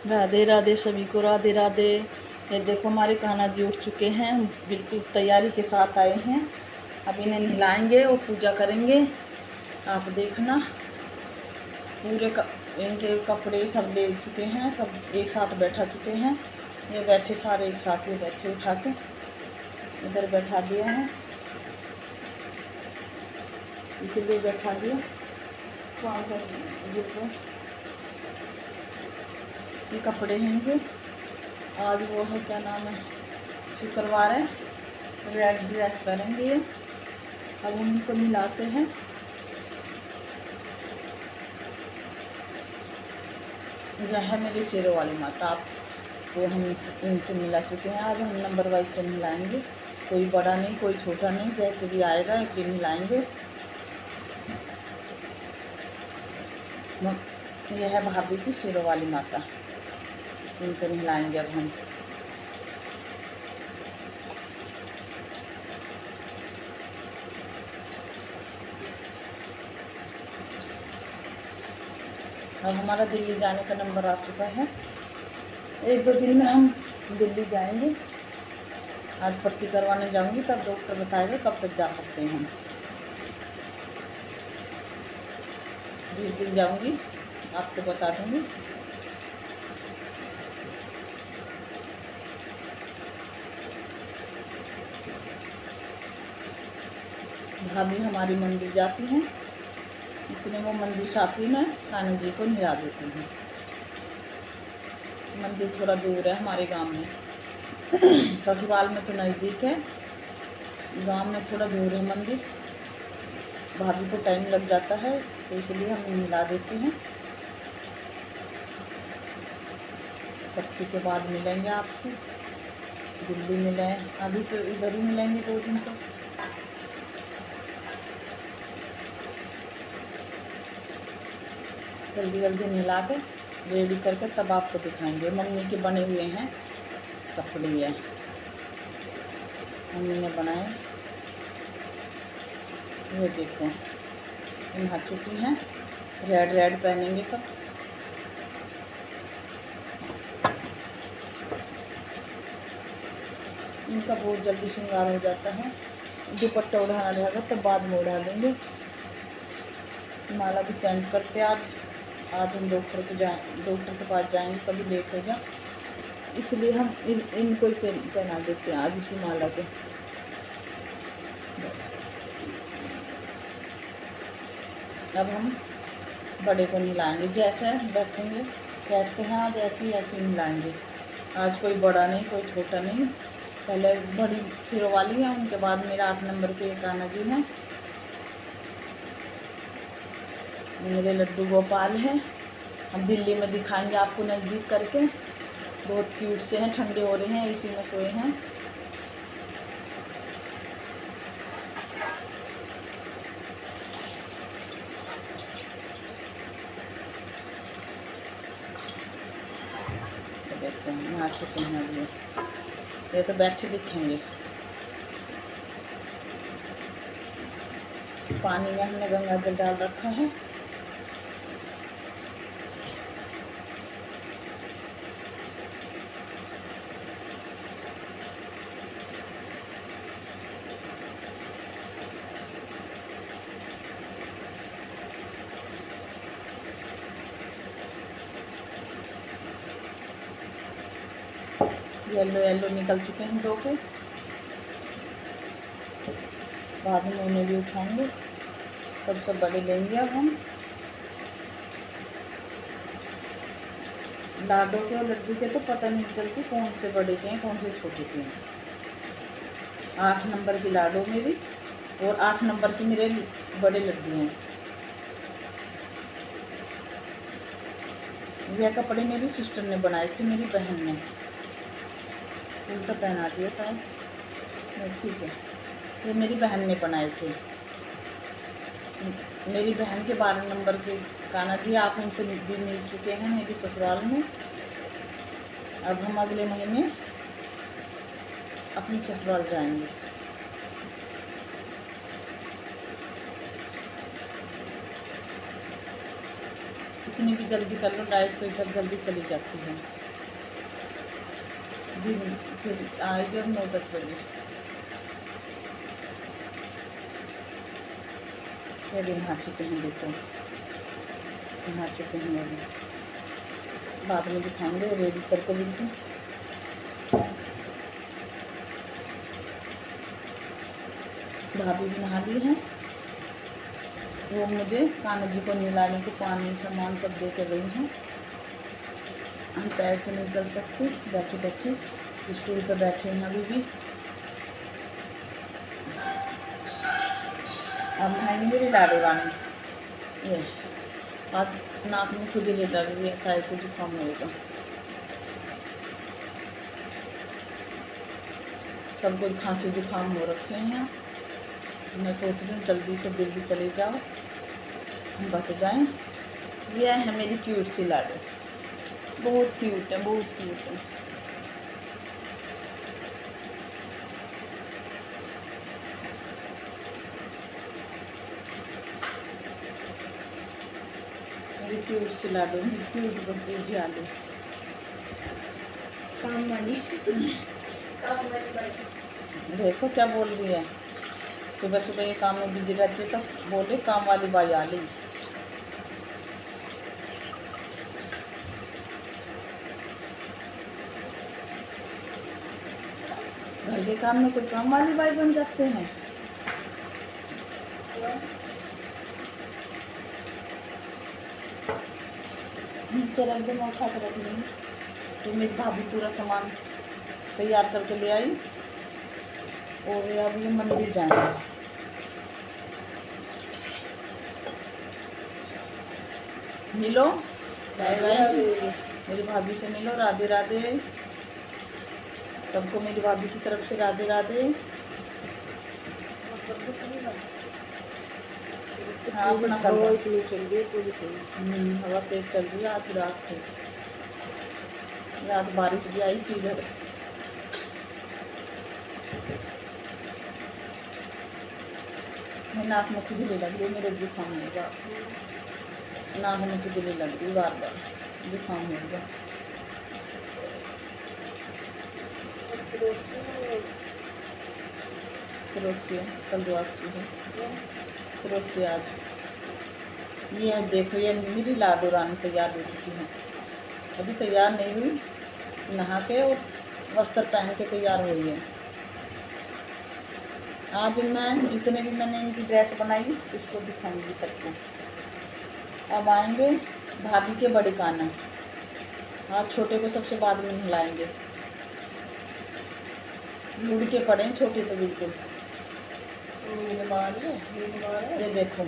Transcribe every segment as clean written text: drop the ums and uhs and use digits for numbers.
राधे राधे सभी को, राधे राधे। ये देखो हमारे कान्हा जी उठ चुके हैं, बिल्कुल तैयारी के साथ आए हैं। अब इन्हें नहलाएंगे और पूजा करेंगे। आप देखना इनके कपड़े सब ले चुके हैं, सब एक साथ बैठा चुके हैं। ये बैठे सारे एक साथ, ये बैठे उठा के इधर बैठा दिया है, इसीलिए बैठा दिया। काम कर ये कपड़े हैं इनके। आज वो है, क्या नाम है, शुक्रवार है। रेड ड्रेस पहनेंगे ये। अब हम इनको मिलाते हैं। यह है मेरी शेरों वाली माता। आपको हम इनसे मिला चुके हैं। आज हम नंबर वाइज से मिलाएंगे, कोई बड़ा नहीं कोई छोटा नहीं, जैसे भी आएगा ऐसे मिलाएंगे। यह है भाभी की शेरों वाली माता, इनको नहलाएंगे अब हम। अब हमारा दिल्ली जाने का नंबर आ चुका है। 1-2 दिन में हम दिल्ली जाएंगे। आज पट्टी करवाने जाऊंगी, तब डॉक्टर बताएगा कब तक जा सकते हैं हम। जिस दिन जाऊंगी आपको बता दूंगी। भाभी हमारी मंदिर जाती हैं, इतने वो मंदिर साथी में कान्हा जी को नहला देती हैं। मंदिर थोड़ा दूर है हमारे गांव में। ससुराल में तो नज़दीक है, गांव में थोड़ा दूर है मंदिर। भाभी को टाइम लग जाता है, तो इसलिए हम मिला देते हैं। पट्टी के बाद मिलेंगे आपसे, दिल्ली मिलें। अभी तो इधर ही मिलेंगे 2 दिन तो। जल्दी जल्दी नहला के रेडी करके तब आपको दिखाएंगे। मम्मी के बने हुए हैं कपड़े, ये मम्मी ने बनाए। ये देखो नहा चुकी हैं, रेड रेड पहनेंगे सब। इनका बहुत जल्दी श्रृंगार हो जाता है। दुपट्टा उड़ाना रहेगा तब बाद में उड़ा देंगे। माला भी चेंज करते आज हम डॉक्टर के पास जाएंगे, कभी लेट हो जाए, इसलिए हम इनको ही पहना देते हैं आज इसी माला के। बस अब हम बड़े को नहलाएंगे, जैसे बैठते हैं आज ऐसे ही नहलाएंगे। आज कोई बड़ा नहीं कोई छोटा नहीं, पहले बड़ी सिरों वाली है, उनके बाद मेरा 8 नंबर के कान्हा जी हैं। मेरे लड्डू गोपाल हैं। हम दिल्ली में दिखाएंगे आपको नज़दीक करके। बहुत क्यूट से हैं, ठंडे हो रहे हैं, इसी में सोए हैं। तो देखते हैं नहा चुके हैं अभी, ये तो बैठे दिखेंगे। पानी में हमने गंगा जल डाल रखा है। येलो येलो निकल चुके हैं 2 के। बाद में उन्हें भी उठाएंगे, सबसे बड़े लेंगे अब हम। लाडो के और लड्डू के तो पता नहीं चलती कौन से बड़े के हैं कौन से छोटे के हैं। 8 नंबर की लाडो मेरी और 8 नंबर की मेरे बड़े लड्डू हैं। यह कपड़े मेरी सिस्टर ने बनाए थे, मेरी बहन ने। उल्टा पहना दिया शायद, ठीक है। ये मेरी बहन ने बनाए थे। मेरी बहन के 12 नंबर के कान्हा जी, आप उनसे भी मिल चुके हैं मेरी ससुराल में। अब हम अगले महीने अपनी ससुराल जाएंगे। कितनी भी जल्दी कर लो, लाइट तो इधर जल्दी चली जाती है। फिर आएगी अब 9-10 बजे। अभी नहा चुके हैं, देखो नहा चुके हैं अभी। बाद में दिखाएंगे रेडी करके बिल्कुल। भाभी भी नहा ली है। वो मुझे कान्हा जी को नहलाने को पानी सामान सब दे के गई हैं। हम पैर से नहीं चल सकते, बैठे बैठे स्टूल पर बैठे हैं अभी भी। अब खाएंगे मेरी लाडो रानी। ये आज नाक में खुजली लग रही है, शायद से जुकाम होगा। सबको खांसी जुकाम हो रखे हैं। मैं सोच रही हूँ जल्दी से दिल्ली चले जाओ, हम बच जाएं। यह है मेरी क्यूट सी लाडो, बहुत क्यूट है, बहुत क्यूट है। मेरी क्यूट सी लाडो, मेरी क्यूट भतीजी आलू काम वाली देखो क्या बोल रही है। सुबह सुबह ये काम में बिजी रहती है तो बोले काम वाली बाई आ ली। घर के काम में कोई काम वाली बाई बन जाते हैं। नीचे रख दो, मैं उठा कर रख लूँगी। तो मेरी भाभी पूरा सामान तैयार करके ले आई और अब ये मंदिर जाएंगे। मिलो, बाय बाय मेरी भाभी से मिलो, राधे राधे सबको, मेरी भाभी की तरफ से राधे राधे। हाँ अपना हवा इतनी चल रही है पूरी हवा तेज चल रही है आज रात से। रात बारिश भी आई थी इधर। मैं नाक में खुजली लग रही है, मेरे जुकाम होगा। नाक में खुजली लग रही बार बार, जुकाम होगा। क्रोसिया कल 82 है, क्रोसिया आज। ये है देखो, ये मेरी लाडो रानी तैयार हो चुकी है। अभी तैयार नहीं हुई, नहा के और वस्त्र पहन के तैयार हुई है। आज मैं जितने भी मैंने इनकी ड्रेस बनाई उसको दिखाऊंगी सबको। अब आएंगे भाभी के बड़े कान्हा। आज छोटे को सबसे बाद में नहलाएंगे, मुड़ के पड़े हैं छोटे तो बिल्कुल। ये देखो,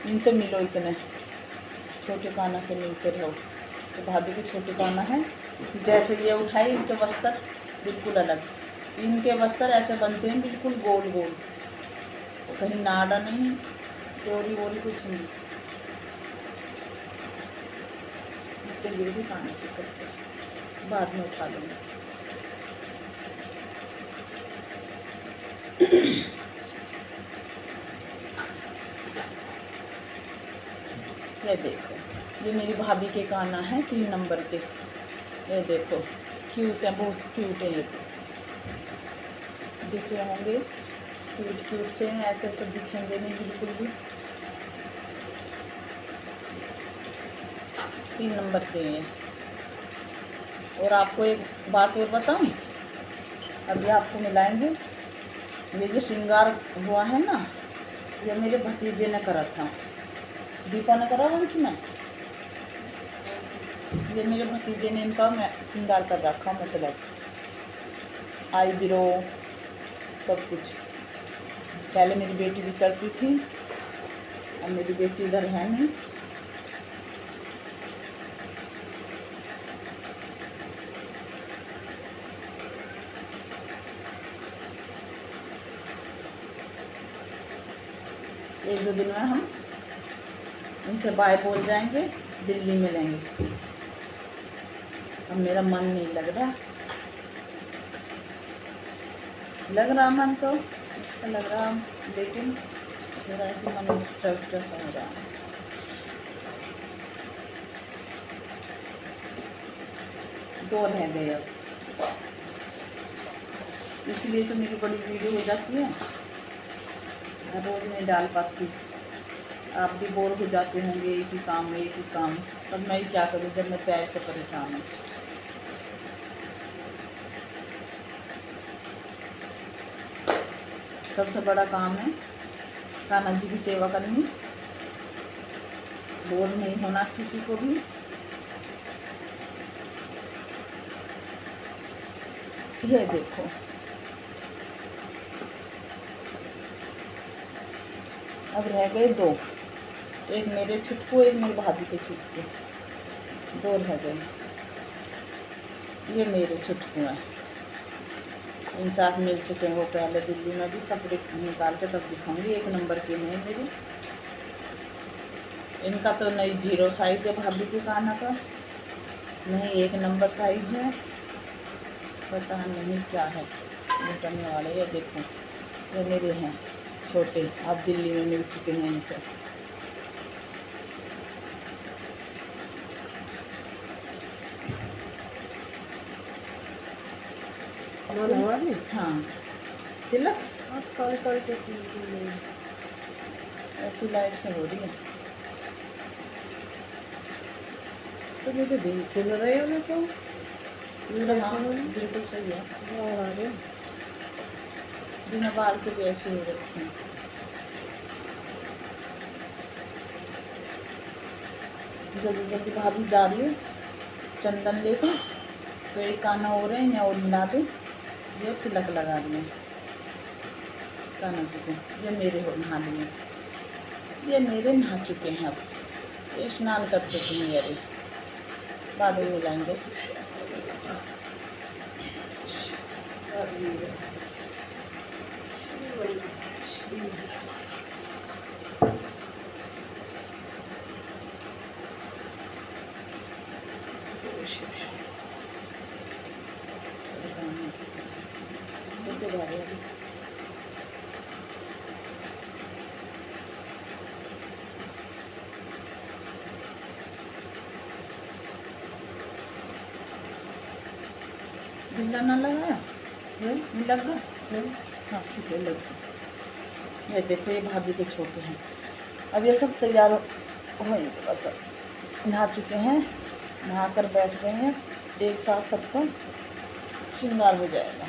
इनसे मिलो, इतने छोटे कान्हा से मिलते रहो। तो भाभी के छोटे कान्हा है। जैसे ये उठाई, इनके वस्त्र बिल्कुल अलग। इनके वस्त्र ऐसे बनते हैं बिल्कुल गोल गोल, कहीं नाड़ा नहीं, डोरी वोरी कुछ नहीं। चलिए भी खाने की करते बाद में उठा लूँगी। ये देखो, ये मेरी भाभी के कान्हा है 3 नंबर के। ये देखो क्यूट है, बहुत क्यूट है। ये दिख रहे होंगे, क्यूट क्यूट से हैं, ऐसे तो दिखेंगे नहीं बिल्कुल भी। 3 नंबर के हैं। और आपको एक बात और बताऊं, अभी आपको मिलाएंगे। ये जो श्रृंगार हुआ है ना, ये मेरे भतीजे ने करा था, दीपा ने करा वंश में। ये मेरे भतीजे ने इनका मैं श्रृंगार कर रखा, मतलब आई ब्रो सब कुछ। पहले मेरी बेटी भी करती थी, अब मेरी बेटी इधर है नहीं। एक दो दिन में हम इनसे बाय बोल जाएंगे, दिल्ली में लेंगे। अब मेरा मन नहीं लग रहा, लग रहा मन तो अच्छा लग रहा, लेकिन थोड़ा ऐसे मन स्ट्रेस हो रहा है। 2 रह गए अब, इसलिए तो मेरी बड़ी वीडियो हो जाती है, रोज़ नहीं डाल पाती। आप भी बोर हो जाते होंगे, एक ही काम। पर मैं क्या करूँ जब मैं पैर से परेशान हूँ। सबसे बड़ा काम है कान्हा जी की सेवा करनी, बोर नहीं होना किसी को भी। ये देखो, अब रह गए 2, एक मेरे छुटकू, एक मेरी भाभी के छुटकू, 2 रह गए। ये मेरे छुटकू हैं, इन साथ मिल चुके हैं वो पहले दिल्ली में भी। कपड़े निकाल के तब दिखाऊंगी, 1 नंबर के हैं मेरे। इनका तो नहीं 0 साइज है भाभी के कान्हा का, नहीं 1 नंबर साइज है, पता नहीं क्या है लुटने वाले। ये देखो, ये मेरे हैं छोटे, आप दिल्ली में मिल चुके हैं इनसे। हाँ, तिलक ऐसी लाइट से हो रही है, तो मुझे देख ही न रहे हो को। हाँ बिल्कुल सही है, बिना बाल के भी ऐसे हो रखे हैं। जल्दी जल्दी भाभी जा रही है चंदन लेकर, तो एक कान्हा हो रहे हैं और मिला दे। ये तिलक लगा रही है कान्हा जी को। ये मेरे हो नहा लिए, ये मेरे नहा चुके हैं, अब ये स्नान कर चुके हैं। अरे बाद में मिलाएंगे। ढीला ना लगाया, लग गया। हाँ ठीक है, लग गया। ये देखो, ये भाभी के छोटे हैं। अब ये सब तैयार होंगे, बस नहा चुके हैं, नहा कर बैठ गए हैं। एक साथ सबका श्रृंगार हो जाएगा।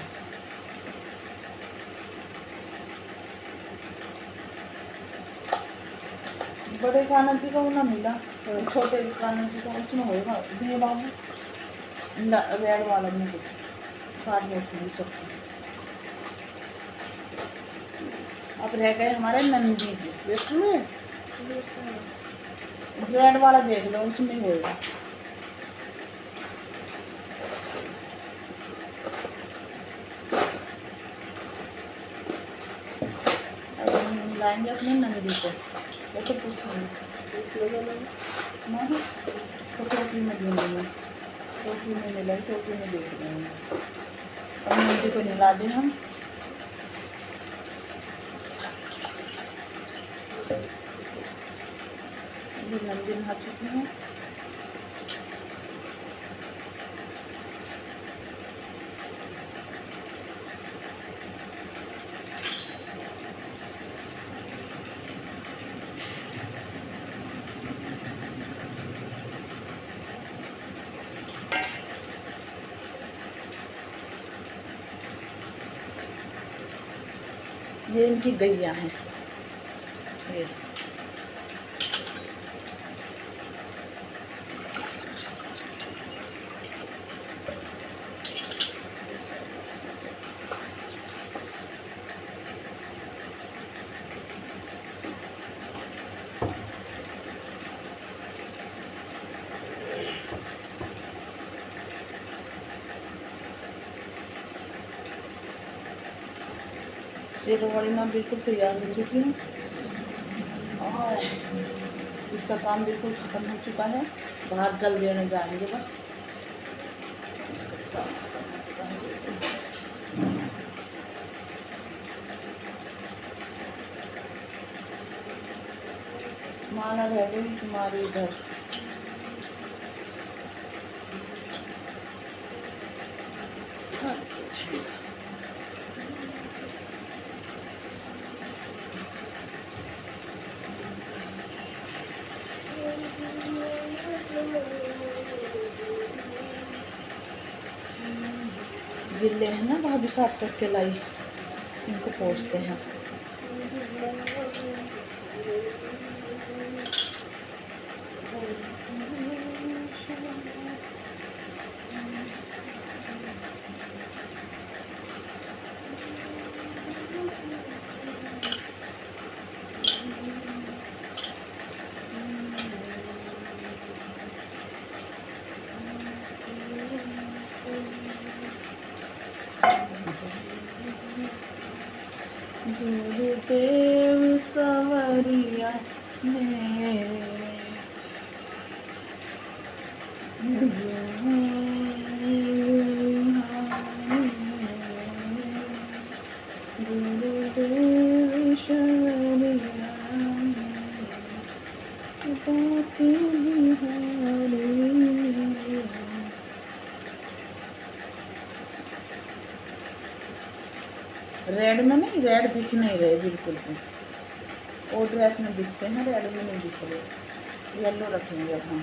बड़े कान्हा जी का वो ना मिला, छोटे कान्हा जी का उसमें होगा दिए बाबू, रेड वाला में कुछ बाद में उठ सकते। अब रह गए हमारे नंदी जी, इसमें रेड वाला देख लो, उसमें होगा। अब हम मिलाएंगे अपने नंदी को, वो तो पूछ नहीं तो टोकरी में ढूंढेंगे, टोकरी में मिला, टोकरी में देख लेंगे। अब नंदी को मिला दें हम। ये नंदी नहा चुके हैं। ये इनकी गैया हैं, ये शेरवाड़ी में बिल्कुल तैयार हो चुकी है और इसका काम बिल्कुल ख़त्म हो चुका है। बाहर जल देने जाएंगे बस, इसका काम खत्म हो चुका है। माला रह गई तुम्हारी इधर, अच्छा। गिल्ले हैं ना, भाभी साफ करके लाई, इनको पोंछते हैं। गुरुदेव सवरिया मेरे, गुरुदेव सवरिया बातें बिहारी। रेड में नहीं, रेड दिख नहीं रहे बिल्कुल भी, वो ड्रेस में दिखते हैं, रेड में नहीं दिख रहे। येलो रखेंगे अब हम।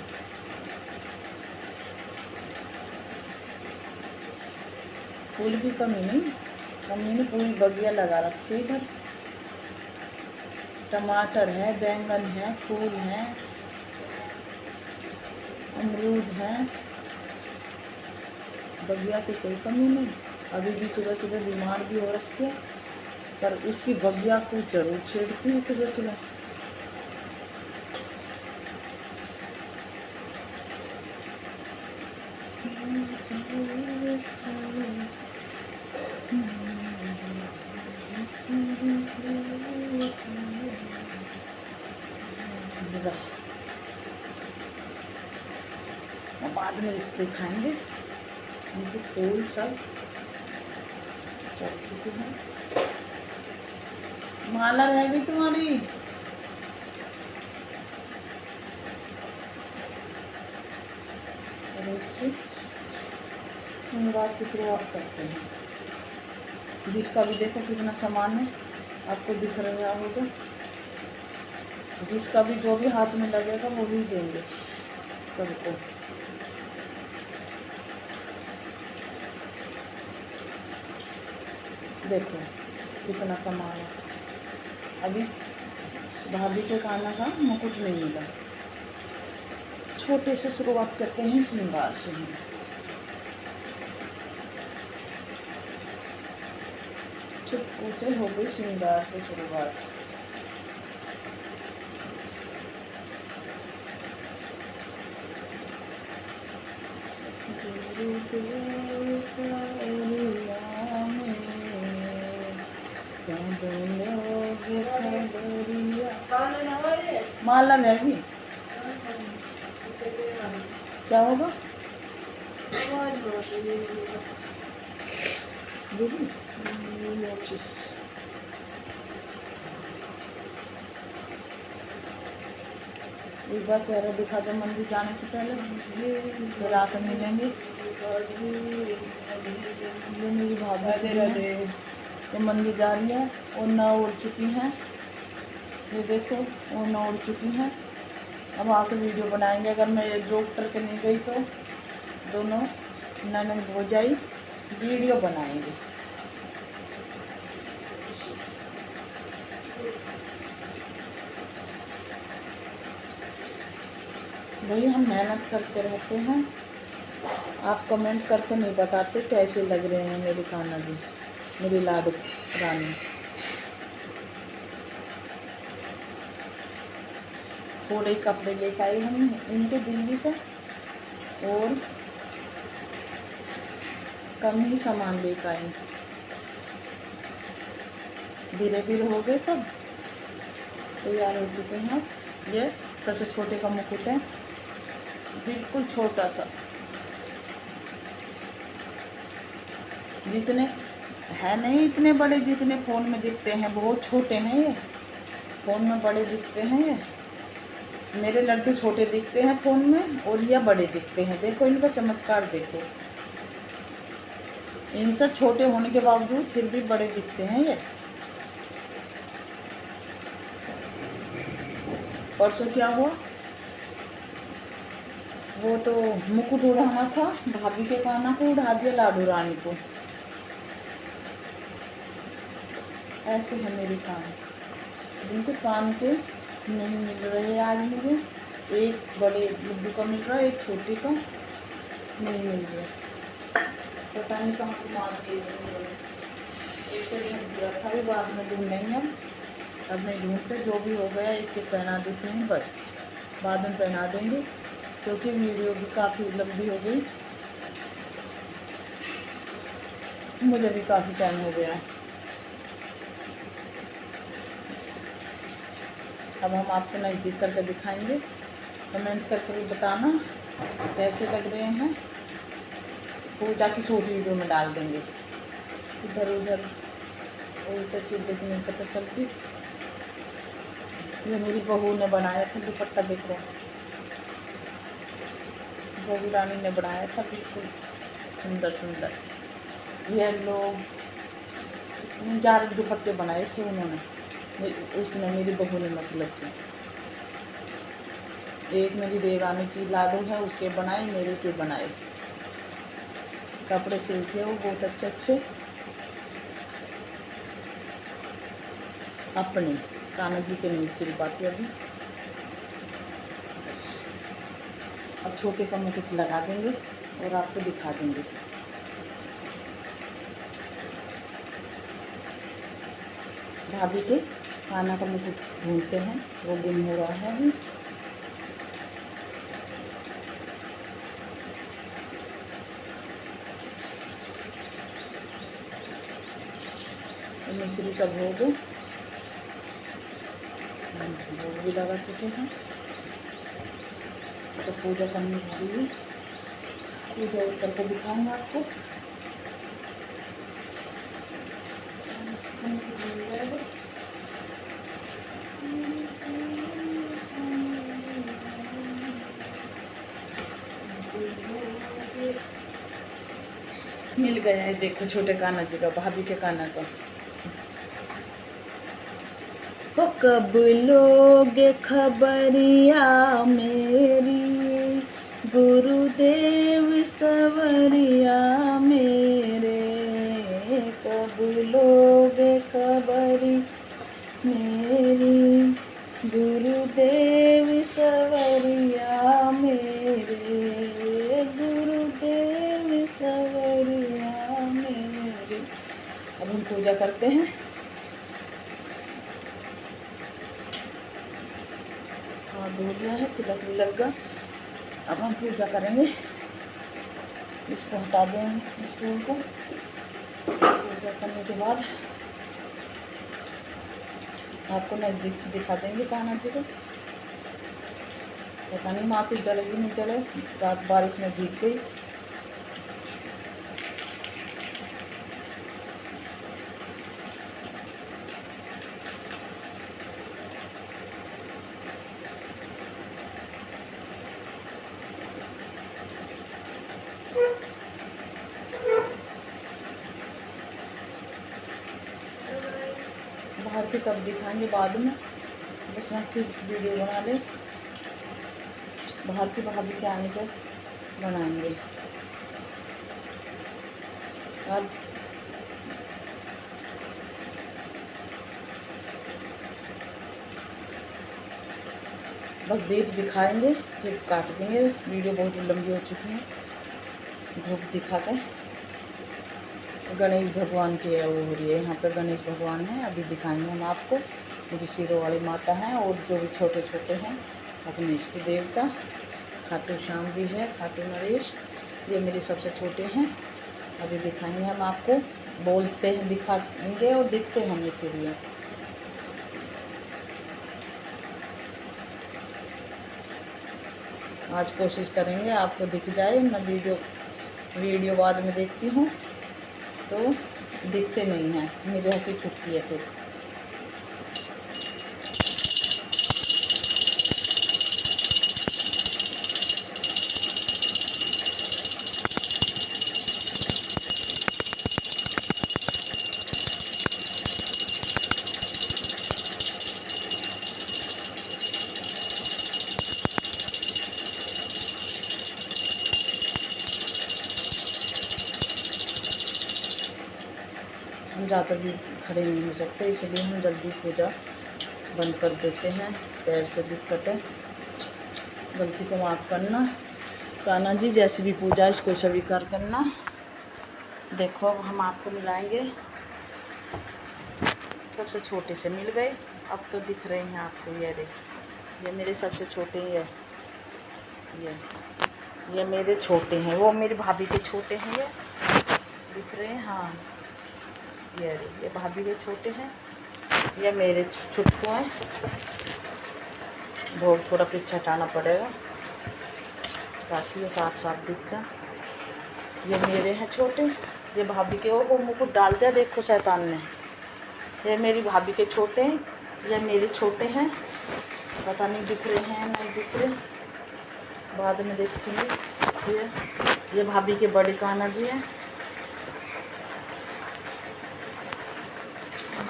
फूल की कमी नहीं, मम्मी ने पूरी बगिया लगा रखी है इधर। टमाटर है, बैंगन है, फूल है, अमरूद है, बगिया की कोई कमी नहीं। अभी भी सुबह सुबह बीमार भी हो रखी है, पर उसकी बगिया को जरूर छेड़ती है सुबह सुबह। बस बाद में इसको खाएंगे। इनके फूल सब चल चुके हैं। माला रह गई तुम्हारी। श्रृंगार से शुरुआत करते हैं। जिसका भी देखो कितना सामान है, आपको दिख रहा होगा। जिसका भी जो भी हाथ में लगेगा वो भी देंगे सबको। देखो कितना सामान है। अभी भाभी के खाना का मुकुट नहीं मिला। छोटे से शुरुआत करते हैं श्रृंगार से ही। चुटकू से हो गई श्रृंगार से शुरुआत। माला रहेगी, क्या होगा? एक बार चेहरा दिखा दो मंदिर जाने से पहले, फिर आकर मिलेंगे। ये मेरी भाभी से है, ये मंदिर जा रही है और ना उड़ चुकी हैं। ये देखो वो ना उड़ चुकी हैं। अब आकर वीडियो बनाएंगे। अगर मैं डॉक्टर के नहीं गई तो दोनों ननद हो जाई वीडियो बनाएंगे। भाई हम मेहनत करते रहते हैं, आप कमेंट करके नहीं बताते कैसे लग रहे हैं मेरी कान्हा जी, मेरी लाडू रानी। थोड़े कपड़े लेकर आई हम इनके दिल्ली से और कम ही सामान लेकर आई। धीरे धीरे हो गए सब तैयार हो चुके हैं। ये सबसे छोटे का मुकुट है, बिल्कुल छोटा सा। जितने है नहीं इतने बड़े जितने फ़ोन में दिखते हैं, बहुत छोटे हैं ये। फ़ोन में बड़े दिखते हैं ये, मेरे लड्डू छोटे दिखते हैं फ़ोन में और ये बड़े दिखते हैं। देखो इनका चमत्कार देखो, इनसे छोटे होने के बावजूद फिर भी बड़े दिखते हैं ये। परसों क्या हुआ, वो तो मुकुट उड़ाना था, भाभी के काना को उड़ा दिया, लाडू रानी को। ऐसे है मेरे कान, जिनके कान के नहीं मिल रहे आज मुझे। एक बड़े लड्डू का मिल रहा है, एक छोटे का नहीं मिल रहा, पता नहीं कहाँ को मार दिए। एक तो ढूंढ दिया था, भी बाद में ढूंढेंगे अब नहीं ढूंढते, जो भी हो गया एक एक पहना देते हैं बस, बाद में पहना देंगे क्योंकि वीडियो भी काफ़ी लंबी हो गई, मुझे भी काफ़ी टाइम हो गया। अब हम आपको नज़दीक करके दिखाएंगे, कमेंट करके भी बताना कैसे लग रहे हैं। पूजा की छोटी वीडियो में डाल देंगे, इधर उधर उल्टे सीधे की नहीं पता चलती। ये मेरी बहू ने बनाया था दुपट्टा, देख रहे हैं, बहू रानी ने बनाया था, बिल्कुल सुंदर सुंदर येलो, इतने 11 दुपट्टे बनाए थे उन्होंने, उसने मेरी बहू ने, मतलब कि एक मेरी देवरानी की लाडू है उसके बनाए, मेरे के बनाए, कपड़े सिलते हैं वो बहुत अच्छे अच्छे। अपने कान्हा जी के नहीं सिल पाती अभी। अब छोटे का मुकुट लगा देंगे और आपको दिखा देंगे। भाभी के कान्हा का मुकुट ढूंढते हैं, वो गुम हो रहा है अभी। मिश्री का भोग भी लगा चुके हैं, तो पूजा करने वाली है, पूजा करके दिखाऊंगा आपको। मिल गया है, देखो छोटे कान्हा जी का, भाभी के कान्हा का। हो कब लोगे खबरिया मेरी, गुरुदेव सवरिया मेरे, कब लोगे खबरी मेरी, गुरुदेव सवरिया मेरे, गुरुदेव सवरिया मेरे। अब हम पूजा करते हैं। हाथ धो लिया है, तिलक भी लग गया। अब हम पूजा करेंगे, इसको हटा दें स्टूल को। पूजा करने के बाद आपको नज़दीक से दिखा देंगे कान्हा जी को। पता नहीं माचिस जलेगी नहीं जले, रात बारिश में भीग गई। बाहर की तब दिखाएंगे बाद में, बस की वीडियो बना ले, बाहर की भाभी के आने पर बनाएंगे। अब बस दीप दिखाएंगे फिर काट देंगे, वीडियो बहुत लंबी हो चुकी है। धूप दिखा कर गणेश भगवान की वो हो रही है, यहाँ पर गणेश भगवान है, अभी दिखाएंगे हम आपको। मेरी सिरों वाली माता हैं और जो भी छोटे छोटे हैं अपने इष्ट देवता। खाटू श्याम भी है, खाटू नरेश, ये मेरे सबसे छोटे हैं। अभी दिखाएंगे हम आपको, बोलते हैं दिखाएंगे और दिखते हैं ये फिर ये। आज कोशिश करेंगे आपको दिख जाए, मैं वीडियो बाद में देखती हूँ तो दिखते नहीं हैं, मेरी हंसी छुटती है फिर। हम ज़्यादा भी खड़े नहीं हो सकते, इसलिए हम जल्दी पूजा बंद कर देते हैं। पैर से दिक्कत है, गलती को माफ़ करना। कान्हा जी जैसी भी पूजा इसको स्वीकार करना। देखो अब हम आपको मिलाएंगे, सबसे छोटे से मिल गए, अब तो दिख रहे हैं आपको। ये मेरे सबसे छोटे ही है, ये मेरे छोटे हैं, वो मेरी भाभी के छोटे हैं, ये दिख रहे हैं। हाँ ये भाभी के छोटे हैं, ये मेरे छुटकू हैं। भोग थोड़ा पीछे हटाना पड़ेगा ताकि ये साफ साफ दिख जाए। ये मेरे हैं छोटे, ये भाभी के। वो मुकुट डाल दिया देखो शैतान ने। ये मेरी भाभी के छोटे हैं, ये मेरे छोटे हैं। पता नहीं दिख रहे हैं नहीं दिख रहे, बाद में देखेंगे। ये भाभी के बड़े कान्हा जी हैं।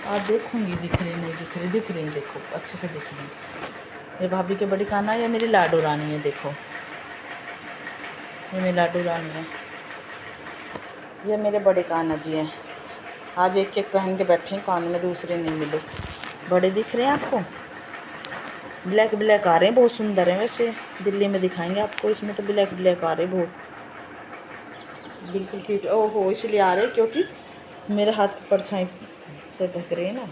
आप देखूंगी दिख रहे नहीं दिख रहे, दिख रही देखो अच्छे से दिख रही। ये भाभी के बड़ी कान्हा, ये मेरी लाडो रानी है। देखो ये मेरी लाडो रानी है, ये मेरे बड़े कान्हा जी हैं। आज एक एक पहन के बैठे हैं कान में, दूसरे नहीं मिले। बड़े दिख रहे हैं आपको, ब्लैक ब्लैक आ रहे हैं, बहुत सुंदर हैं। वैसे दिल्ली में दिखाएंगे आपको, इसमें तो ब्लैक ब्लैक आ रहे बहुत, बिल्कुल क्यूट। ओहो इसलिए आ रहे क्योंकि मेरे हाथ की परछाई से ढक रहे हैं ना।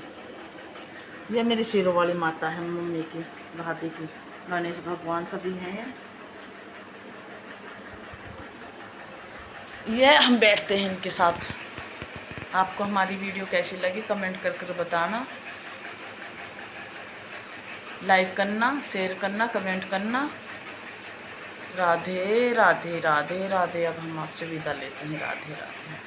ये मेरी शेरों वाली माता है, मम्मी की, भाभी की, गणेश भगवान सभी हैं। ये हम बैठते हैं इनके साथ। आपको हमारी वीडियो कैसी लगी कमेंट कर बताना, लाइक करना, शेयर करना, कमेंट करना। राधे राधे राधे राधे। अब हम आपसे विदा लेते हैं। राधे राधे।